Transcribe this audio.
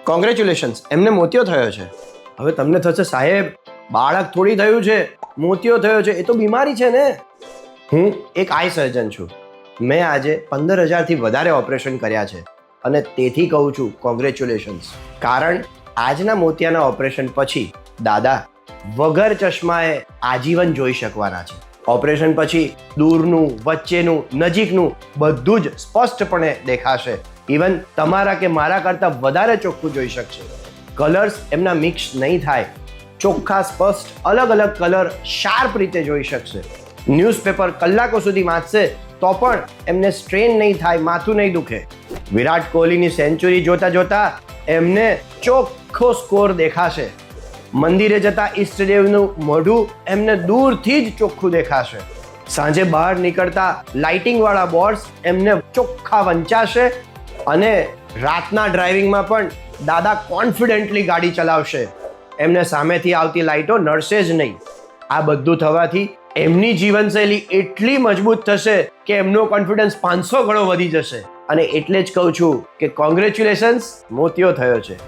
Congratulations, એમને મોતિયો થયો છે. હવે તમને થશે સાહેબ બાળક થોડી થયું છે, મોતિયો થયો છે, એ તો બીમારી છે ને. હું એક આઈ સર્જન છું. મેં આજે 15,000થી વધારે ઓપરેશન કર્યા છે અને તેથી કહું છું કોંગ્રેચ્યુલેશન્સ. કારણ આજના મોતિયાના ઓપરેશન પછી દાદા વગર ચશ્માએ આજીવન જોઈ શકવાના છે. ઓપરેશન પછી દૂરનું, વચ્ચેનું, નજીકનું બધું જ સ્પષ્ટપણે દેખાશે. ઇવન તમારા કે મારા કરતાં વધારે ચોખ્ખું જોઈ શકશે. કલર્સ એમના મિક્સ નહીં થાય, ચોખ્ખા સ્પષ્ટ અલગ અલગ કલર શાર્પ રીતે જોઈ શકશે. ન્યૂઝપેપર કલાકો સુધી વાંચશે તો પણ એમને સ્ટ્રેન નહીં થાય, માથું નહીં દુખે. વિરાટ કોહલીની સેન્ચુરી જોતા જોતા એમને ચોખ્ખો સ્કોર દેખાશે. મંદિરે જતા ઈષ્ટદેવનું મોઢું એમને દૂરથી જ ચોખ્ખું દેખાશે. સાંજે બહાર નીકળતા લાઇટિંગ વાળા બોર્ડ્સ એમને ચોખ્ખા વંચાશે અને રાતના ડ્રાઇવિંગમાં પણ દાદા કોન્ફિડન્ટલી ગાડી ચલાવશે. એમને સામેથી આવતી લાઇટો નડશે જ નહીં. આ બધું થવાથી એમની જીવનશૈલી એટલી મજબૂત થશે કે એમનો કોન્ફિડન્સ 500 ગણો વધી જશે. અને એટલે જ કહું છું કે કોંગ્રેચ્યુલેશન્સ, મોતિયો થયો છે.